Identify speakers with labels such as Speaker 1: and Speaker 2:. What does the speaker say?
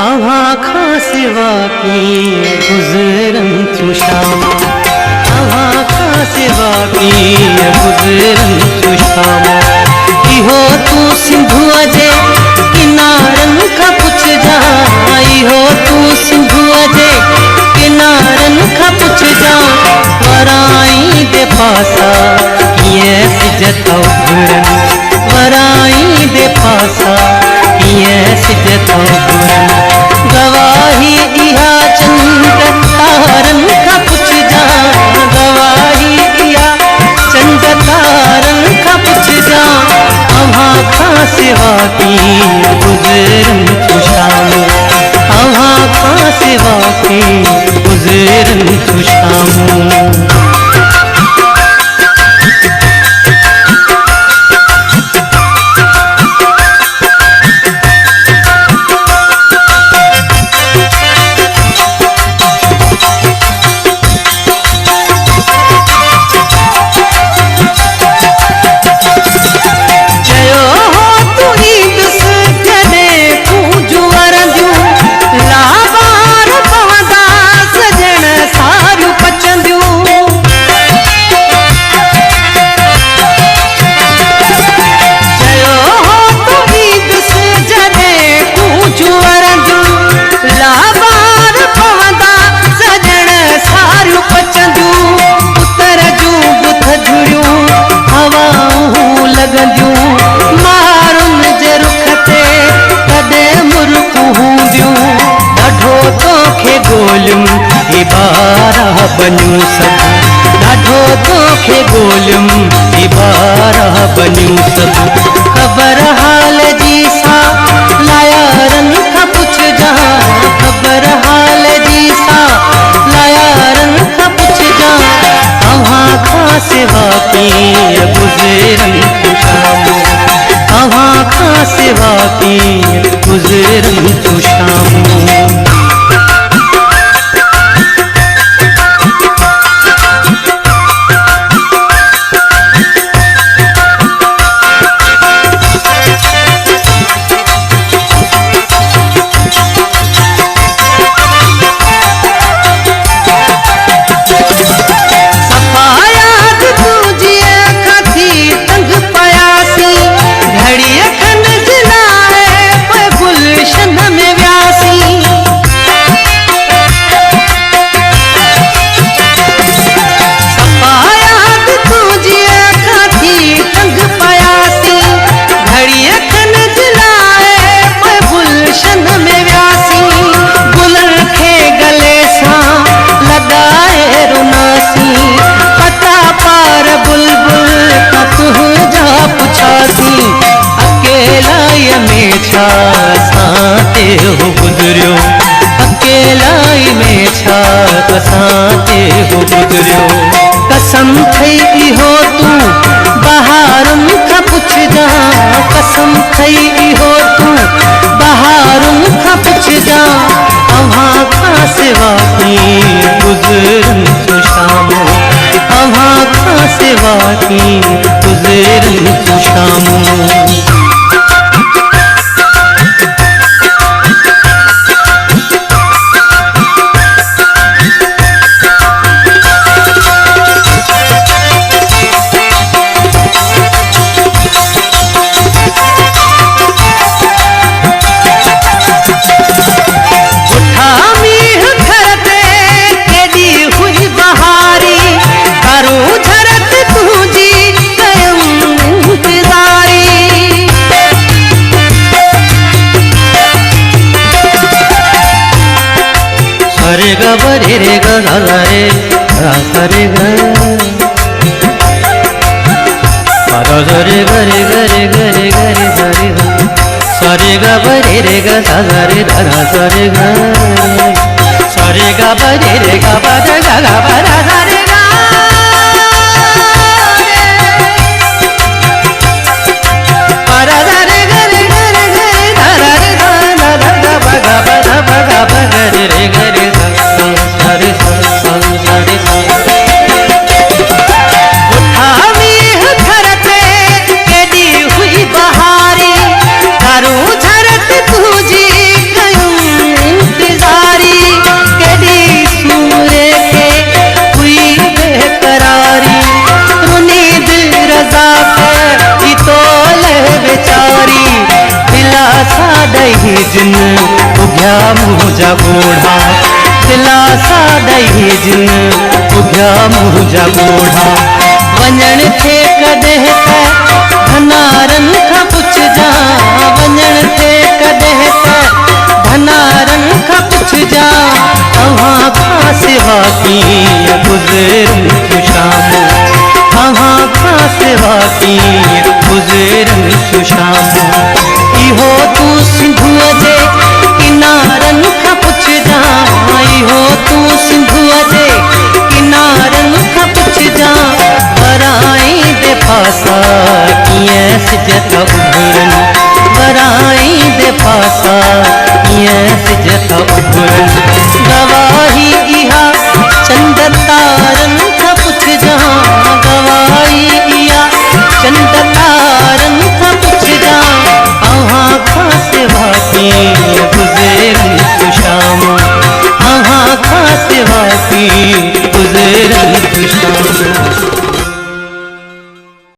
Speaker 1: अवा खां सिवा कीअं गुज़रनि थियूं शामूं, अवा खां सिवा कीअं गुज़रनि थियूं शामूं। इहो तूं सिंधुअ जे किनारनि खां पुछजांइ, इहो तूं सिंधुअ जे किनारनि खां पुछजांइ। वराई दे पासा कीअं सिज था उभरनि, वराई दे पासा कीअं सिज था उभरनि। गवाही इहा चंद तारनि खां पुछजांइ, गवाही इहा चंद तारनि खां पुछजांइ। अव्हां खां सिवा कीअं गुज़रनि थियूं शामूं, अव्हां खां सिवा कीअं गुज़रनि थियूं शामूं। बनियूं सभु ॾाढो तोखे ॻोल्हियुमि, इबारा बनियूं सभु। ख़बर हाल जी सा लायारनि खां पुछजांइ, ख़बर हाल जी सा लायारनि खां पुछजांइ। अव्हां खां सिवा कीअं गुज़रनि थियूं शामूं, अव्हां खां सिवा कीअं गुज़रनि थियूं शामूं। कसम खई इहो तूं बहारुनि खां पुछजांइ, कसम खई इहो तूं बहारुनि खां पुछजांइ। अव्हां खां सिवा कीअं गुज़रनि थियूं शामूं, अव्हां खां सिवा कीअं गुज़रनि थियूं शामूं। रे रे ग ग रे ग रे ग ग रे ग रे ग रे ग रे ग रे ग रे ग सा रे ग ब रे रे ग सा ग रे ध र सा रे ग सा रे ग ब रे रे ग ब ध ग ग ब र सा रे ग प र ध रे ग रे ग रे ग रे ध र रे ग न ध ग ब ग ब ध ब ग ब ग रे रे ग रे सा सा रे सा सा सा रे सा। उठावी घर पे केॾी हुई बहारी, घरू झरत तुंहिंजी कयूं जिन उग्या मुझा बूढ़ा दिलासा ॾई जिन उग्या मुझा बूढ़ा वञण थे कॾहिं त भनारनि खां पुछजा वञण थे कॾहिं त भनारनि खां पुछजा तव्हां खां सिवा कीअं गुज़रनि थियूं शामूं तव्हां खां सिवा कीअं गुज़रनि थियूं शामूं इहो तूं सिंधुअ जे किनारनि खां पुछजा इहो तूं सिंधुअ जे किनारनि खां पुछजा वराई दे पासा कीअं सिज था उभरनि वराई दे पासा कीअं सिज था उभरनि